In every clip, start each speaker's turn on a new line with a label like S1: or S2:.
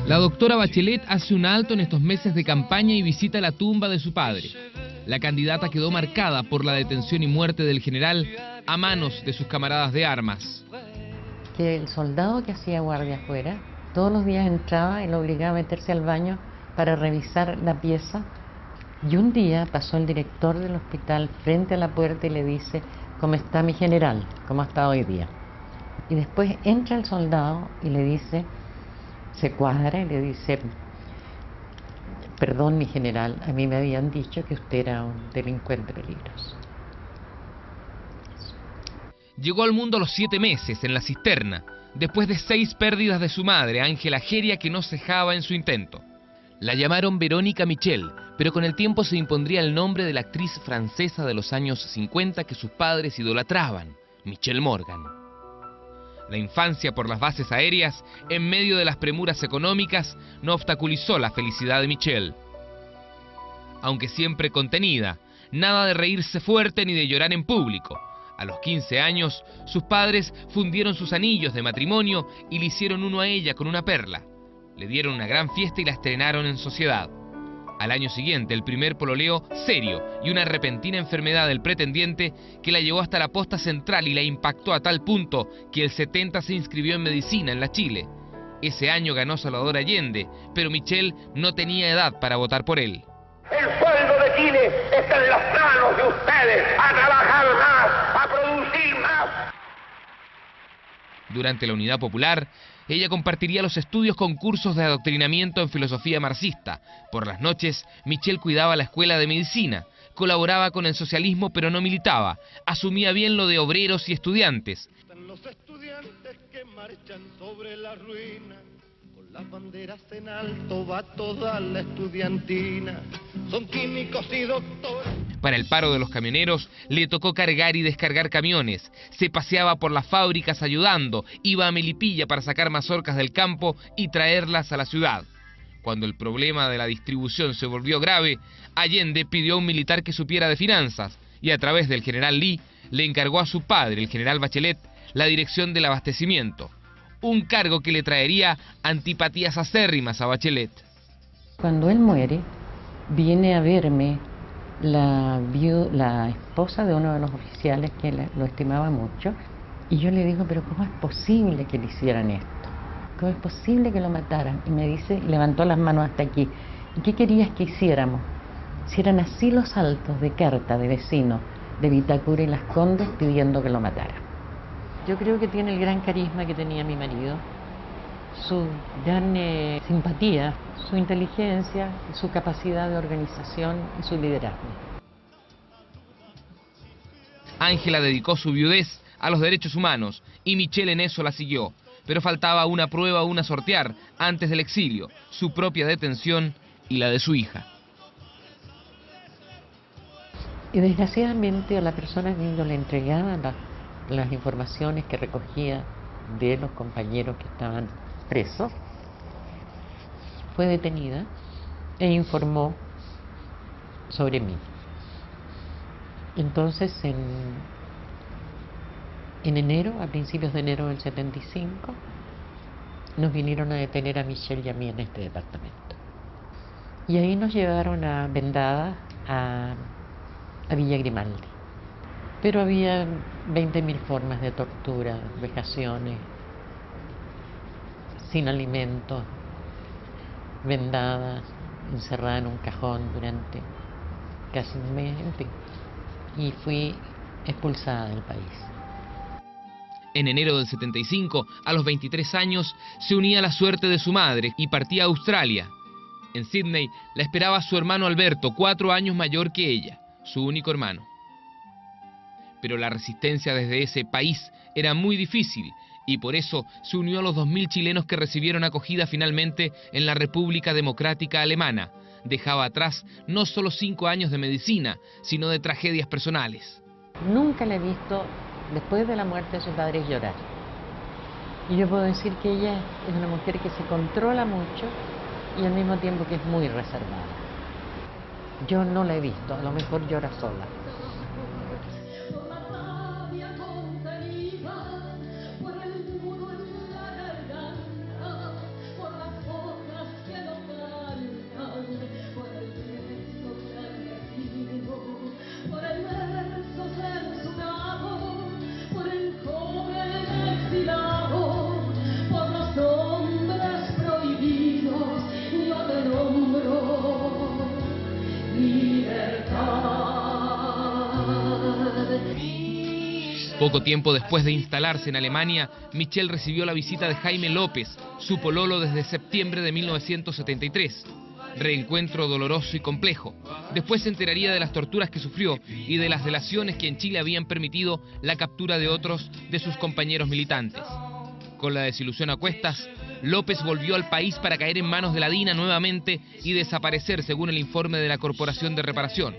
S1: La doctora Bachelet hace un alto en estos meses de campaña y visita la tumba de su padre. La candidata quedó marcada por la detención y muerte del general a manos de sus camaradas de armas.
S2: Que el soldado que hacía guardia afuera, todos los días entraba y lo obligaba a meterse al baño para revisar la pieza. Y un día pasó el director del hospital frente a la puerta y le dice: ¿cómo está mi general? ¿Cómo está hoy día? Y después entra el soldado y le dice, se cuadra y le dice: perdón, mi general, a mí me habían dicho que usted era un delincuente peligroso.
S1: Llegó al mundo a los 7 meses, en la cisterna, después de 6 pérdidas de su madre, Ángela Geria, que no cejaba en su intento. La llamaron Verónica Michel, pero con el tiempo se impondría el nombre de la actriz francesa de los años 50 que sus padres idolatraban, Michelle Morgan. La infancia por las bases aéreas, en medio de las premuras económicas, no obstaculizó la felicidad de Michelle. Aunque siempre contenida, nada de reírse fuerte ni de llorar en público. A los 15 años, sus padres fundieron sus anillos de matrimonio y le hicieron uno a ella con una perla. Le dieron una gran fiesta y la estrenaron en sociedad. Al año siguiente, el primer pololeo serio y una repentina enfermedad del pretendiente que la llevó hasta la posta central y la impactó a tal punto que el 70 se inscribió en medicina en la Chile. Ese año ganó Salvador Allende, pero Michelle no tenía edad para votar por él.
S3: El sueldo de Chile está en las manos de ustedes, a trabajar más, a producir más.
S1: Durante la Unidad Popular, ella compartiría los estudios con cursos de adoctrinamiento en filosofía marxista. Por las noches, Michelle cuidaba la escuela de medicina, colaboraba con el socialismo pero no militaba, asumía bien lo de obreros y estudiantes.
S4: Están los estudiantes que marchan sobre la ruina, con las banderas en alto va toda la estudiantina, son químicos y doctores.
S1: Para el paro de los camioneros le tocó cargar y descargar camiones, se paseaba por las fábricas ayudando, iba a Melipilla para sacar mazorcas del campo y traerlas a la ciudad. Cuando el problema de la distribución se volvió grave, Allende pidió a un militar que supiera de finanzas y a través del general Lee le encargó a su padre, el general Bachelet, la dirección del abastecimiento, un cargo que le traería antipatías acérrimas a Bachelet.
S2: Cuando él muere, viene a verme la esposa de uno de los oficiales que lo estimaba mucho, y yo le digo: pero ¿cómo es posible que le hicieran esto? ¿Cómo es posible que lo mataran? Y me dice, levantó las manos hasta aquí: ¿y qué querías que hiciéramos? Si eran así los saltos de carta de vecinos de Vitacura y Las Condes pidiendo que lo mataran. Yo creo que tiene el gran carisma que tenía mi marido, su gran simpatía, su inteligencia, su capacidad de organización y su liderazgo.
S1: Ángela dedicó su viudez a los derechos humanos y Michelle en eso la siguió, pero faltaba una prueba aún a sortear antes del exilio, su propia detención y la de su hija.
S2: Y desgraciadamente a la persona que yo le entregaba las informaciones que recogía de los compañeros que estaban presos, fue detenida e informó sobre mí. Entonces en enero, a principios de enero del 75, nos vinieron a detener a Michelle y a mí en este departamento. Y ahí nos llevaron a vendadas a Villa Grimaldi. Pero había 20.000 formas de tortura, vejaciones, sin alimentos, vendada, encerrada en un cajón durante casi un mes, en fin. Y fui expulsada del país.
S1: En enero del 75, a los 23 años, se unía a la suerte de su madre y partía a Australia. En Sydney la esperaba su hermano Alberto, 4 años mayor que ella, su único hermano. Pero la resistencia desde ese país era muy difícil y por eso se unió a los 2.000 chilenos que recibieron acogida finalmente en la República Democrática Alemana. Dejaba atrás no solo 5 años de medicina, sino de tragedias personales.
S2: Nunca la he visto, después de la muerte de su padre, llorar. Y yo puedo decir que ella es una mujer que se controla mucho y al mismo tiempo que es muy reservada. Yo no la he visto, a lo mejor llora sola.
S1: Poco tiempo después de instalarse en Alemania, Michel recibió la visita de Jaime López, su pololo desde septiembre de 1973. Reencuentro doloroso y complejo. Después se enteraría de las torturas que sufrió y de las delaciones que en Chile habían permitido la captura de otros de sus compañeros militantes. Con la desilusión a cuestas, López volvió al país para caer en manos de la DINA nuevamente y desaparecer, según el informe de la Corporación de Reparación.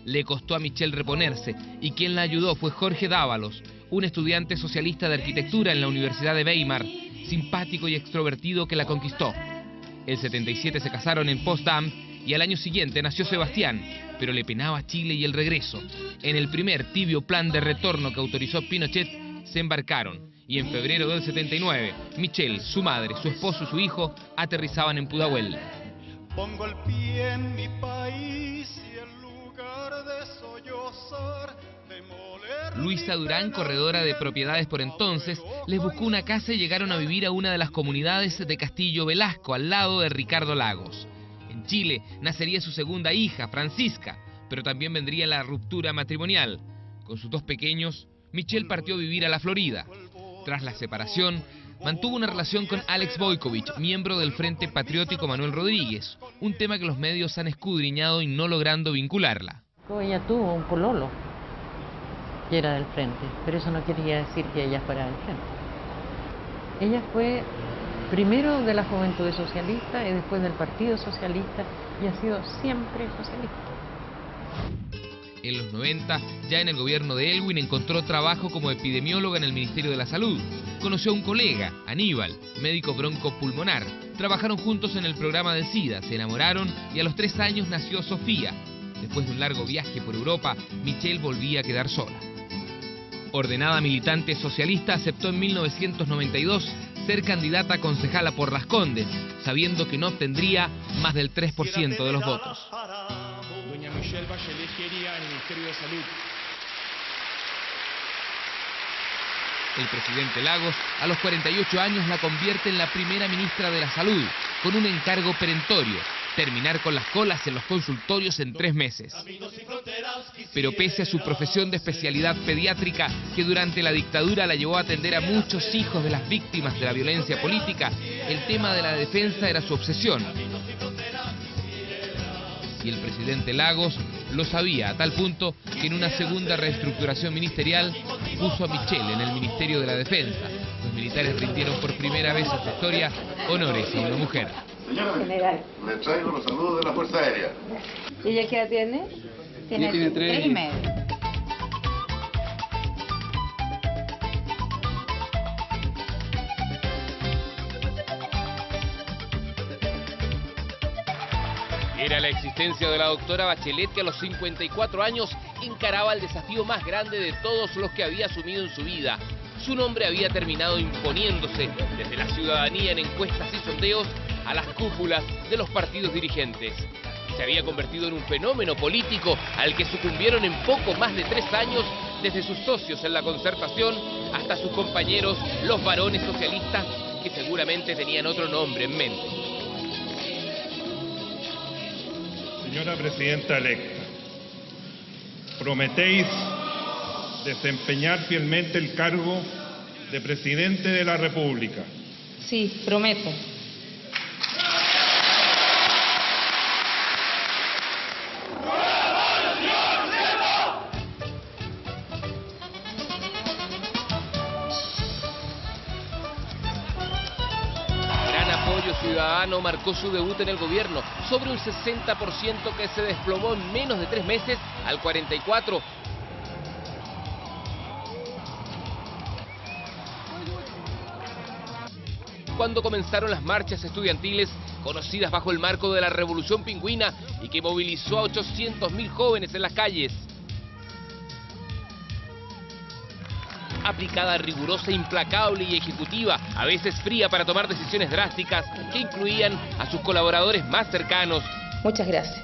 S1: Le costó a Michel reponerse, y quien la ayudó fue Jorge Dávalos, un estudiante socialista de arquitectura en la Universidad de Weimar, simpático y extrovertido que la conquistó. El 77 se casaron en Potsdam y al año siguiente nació Sebastián, pero le penaba Chile y el regreso. En el primer tibio plan de retorno que autorizó Pinochet, se embarcaron, y en febrero del 79, Michel, su madre, su esposo y su hijo aterrizaban en Pudahuel.
S4: Pongo el pie en mi país y en lugar de sollozar, demoler.
S1: Luisa Durán, corredora de propiedades por entonces, les buscó una casa y llegaron a vivir a una de las comunidades de Castillo Velasco, al lado de Ricardo Lagos. En Chile nacería su segunda hija, Francisca, pero también vendría la ruptura matrimonial. Con sus dos pequeños, Michel partió a vivir a la Florida. Tras la separación, mantuvo una relación con Alex Boykovich, miembro del Frente Patriótico Manuel Rodríguez, un tema que los medios han escudriñado y no logrando vincularla.
S2: Ella tuvo un pololo que era del Frente, pero eso no quería decir que ella fuera del Frente. Ella fue primero de la Juventud Socialista y después del Partido Socialista y ha sido siempre socialista.
S1: En los 90, ya en el gobierno de Elwin, encontró trabajo como epidemióloga en el Ministerio de la Salud. Conoció a un colega, Aníbal, médico broncopulmonar. Trabajaron juntos en el programa del SIDA, se enamoraron y a los 3 años nació Sofía. Después de un largo viaje por Europa, Michel volvía a quedar sola. Ordenada militante socialista, aceptó en 1992 ser candidata a concejala por Las Condes, sabiendo que no obtendría más del 3% de los votos.
S5: Doña Michelle Bachelet quería el Ministerio de Salud.
S1: El presidente Lagos, a los 48 años, la convierte en la primera ministra de la Salud, con un encargo perentorio: terminar con las colas en los consultorios en 3 meses. Pero pese a su profesión de especialidad pediátrica, que durante la dictadura la llevó a atender a muchos hijos de las víctimas de la violencia política, el tema de la defensa era su obsesión. Y el presidente Lagos lo sabía, a tal punto que en una segunda reestructuración ministerial puso a Michel en el Ministerio de la Defensa. Los militares rindieron por primera vez en su historia honores a una mujer.
S6: Señora, le traigo los saludos de la Fuerza Aérea.
S7: ¿Y ella qué edad tiene? Tiene 3 y medio.
S1: Era la existencia de la doctora Bachelet que a los 54 años encaraba el desafío más grande de todos los que había asumido en su vida. Su nombre había terminado imponiéndose desde la ciudadanía en encuestas y sondeos a las cúpulas de los partidos dirigentes. Se había convertido en un fenómeno político al que sucumbieron en poco más de 3 años, desde sus socios en la Concertación hasta sus compañeros, los varones socialistas, que seguramente tenían otro nombre en mente.
S8: Señora Presidenta electa, ¿prometéis desempeñar fielmente el cargo de Presidente de la República?
S7: Sí, prometo.
S1: Ciudadano marcó su debut en el gobierno, sobre un 60% que se desplomó en menos de 3 meses al 44%. Cuando comenzaron las marchas estudiantiles, conocidas bajo el marco de la Revolución Pingüina y que movilizó a 800.000 jóvenes en las calles. Aplicada, rigurosa, implacable y ejecutiva, a veces fría para tomar decisiones drásticas que incluían a sus colaboradores más cercanos.
S7: Muchas gracias.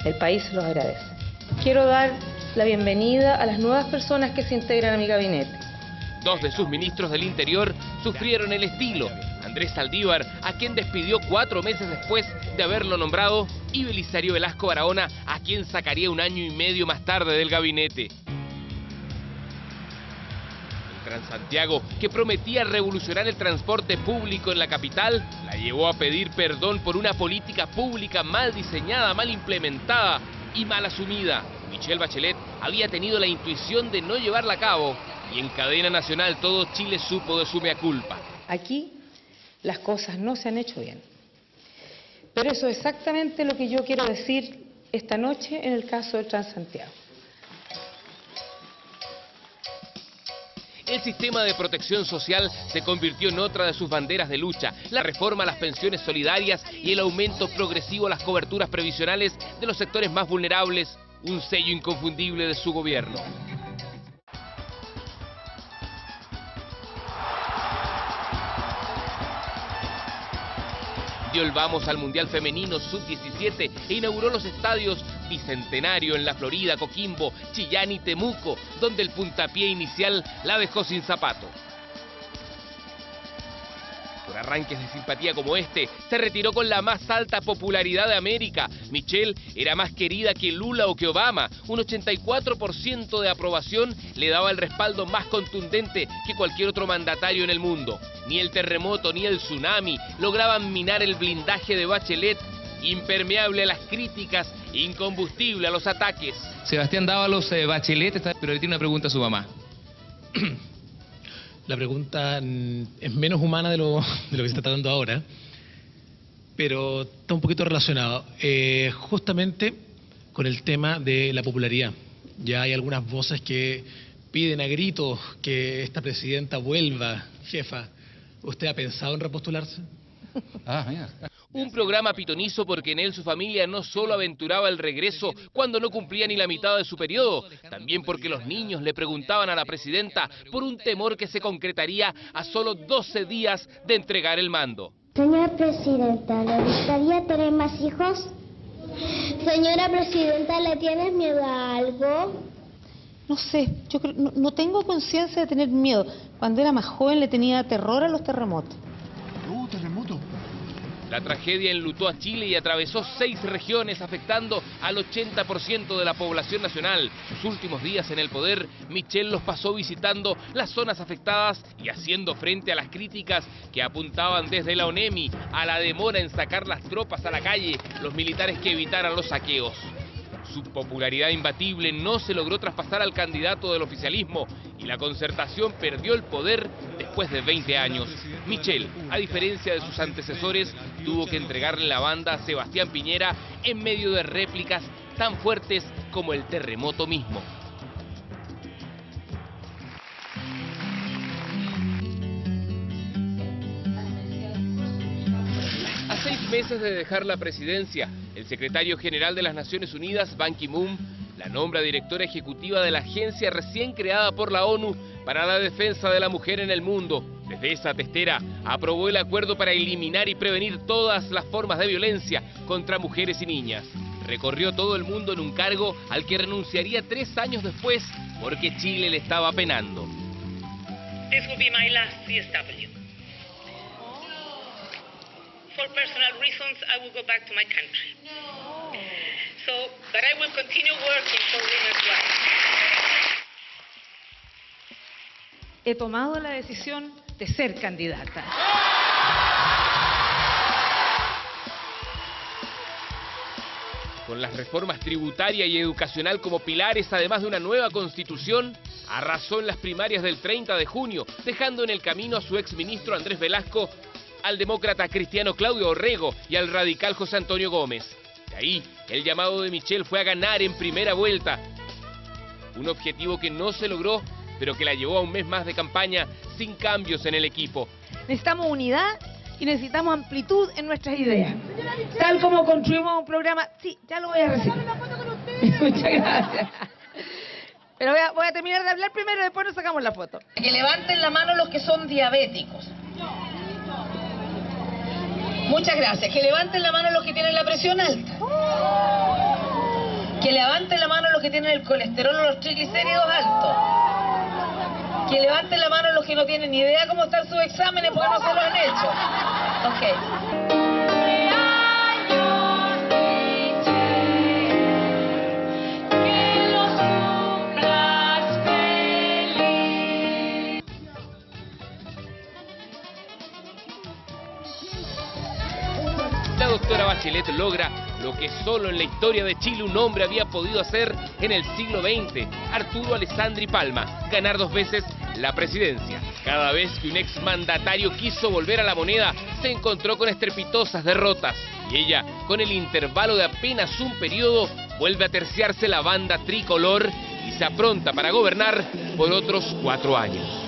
S7: El país los agradece. Quiero dar la bienvenida a las nuevas personas que se integran a mi gabinete.
S1: 2 de sus ministros del Interior sufrieron el estilo. Andrés Saldívar, a quien despidió 4 meses después de haberlo nombrado, y Belisario Velasco Barahona, a quien sacaría 1 año y medio más tarde del gabinete. Transantiago, que prometía revolucionar el transporte público en la capital, la llevó a pedir perdón por una política pública mal diseñada, mal implementada y mal asumida. Michelle Bachelet había tenido la intuición de no llevarla a cabo y en cadena nacional todo Chile supo de su mea culpa.
S7: Aquí las cosas no se han hecho bien. Pero eso es exactamente lo que yo quiero decir esta noche en el caso del Transantiago.
S1: El sistema de protección social se convirtió en otra de sus banderas de lucha. La reforma a las pensiones solidarias y el aumento progresivo a las coberturas previsionales de los sectores más vulnerables, un sello inconfundible de su gobierno. Dio el vamos al Mundial Femenino Sub-17 e inauguró los estadios Bicentenario en la Florida, Coquimbo, Chillán y Temuco, donde el puntapié inicial la dejó sin zapato. Por arranques de simpatía como este, se retiró con la más alta popularidad de América. Michelle era más querida que Lula o que Obama. Un 84% de aprobación le daba el respaldo más contundente que cualquier otro mandatario en el mundo. Ni el terremoto ni el tsunami lograban minar el blindaje de Bachelet, impermeable a las críticas, incombustible a los ataques.
S9: Sebastián Dávalos, Bachelet, pero le tiene una pregunta a su mamá.
S10: La pregunta es menos humana de lo que se está tratando ahora, pero está un poquito relacionado. Justamente con el tema de la popularidad. Ya hay algunas voces que piden a gritos que esta presidenta vuelva. Jefa, ¿usted ha pensado en repostularse?
S9: Mira.
S1: Un programa pitonizo porque en él su familia no solo aventuraba el regreso cuando no cumplía ni la mitad de su periodo, también porque los niños le preguntaban a la presidenta por un temor que se concretaría a solo 12 días de entregar el mando.
S11: Señora presidenta, ¿le gustaría tener más hijos? Señora presidenta, ¿le tienes miedo a algo?
S12: No sé, yo creo, no tengo conciencia de tener miedo. Cuando era más joven le tenía terror a los terremotos.
S10: ¿Terremoto?
S1: La tragedia enlutó a Chile y atravesó 6 regiones, afectando al 80% de la población nacional. Sus últimos días en el poder, Michelle los pasó visitando las zonas afectadas y haciendo frente a las críticas que apuntaban desde la ONEMI a la demora en sacar las tropas a la calle, los militares que evitaran los saqueos. Su popularidad imbatible no se logró traspasar al candidato del oficialismo y la Concertación perdió el poder después de 20 años. Michelle, a diferencia de sus antecesores, tuvo que entregarle la banda a Sebastián Piñera en medio de réplicas tan fuertes como el terremoto mismo. A 6 meses de dejar la presidencia, el secretario general de las Naciones Unidas, Ban Ki-moon, la nombra directora ejecutiva de la agencia recién creada por la ONU para la defensa de la mujer en el mundo. Desde esa testera aprobó el acuerdo para eliminar y prevenir todas las formas de violencia contra mujeres y niñas. Recorrió todo el mundo en un cargo al que renunciaría 3 años después porque Chile le estaba penando.
S13: This will be my last CSW. For personal reasons, I will go back to my country. But I will continue working for women's rights.
S12: He tomado la decisión de ser candidata.
S1: Con las reformas tributaria y educacional como pilares, además de una nueva constitución, arrasó en las primarias del 30 de junio, dejando en el camino a su exministro Andrés Velasco, al demócrata cristiano Claudio Orrego y al radical José Antonio Gómez. De ahí, el llamado de Michelle fue a ganar en primera vuelta. Un objetivo que no se logró, pero que la llevó a un mes más de campaña sin cambios en el equipo.
S12: Necesitamos unidad y necesitamos amplitud en nuestras ideas. Tal como construimos un programa... Sí, ya lo voy a recibir. Muchas gracias. Pero voy a terminar de hablar primero y después nos sacamos la foto.
S14: Que levanten la mano los que son diabéticos. Muchas gracias. Que levanten la mano los que tienen la presión alta. Que levanten la mano los que tienen el colesterol o los triglicéridos altos. Que levanten la mano los que no tienen ni idea cómo están sus exámenes porque no se los han hecho. Ok.
S1: doctora Bachelet logra lo que solo en la historia de Chile un hombre había podido hacer en el siglo XX, Arturo Alessandri Palma, ganar 2 veces la presidencia. Cada vez que un exmandatario quiso volver a la moneda, se encontró con estrepitosas derrotas. Y ella, con el intervalo de apenas un periodo, vuelve a terciarse la banda tricolor y se apronta para gobernar por otros 4 años.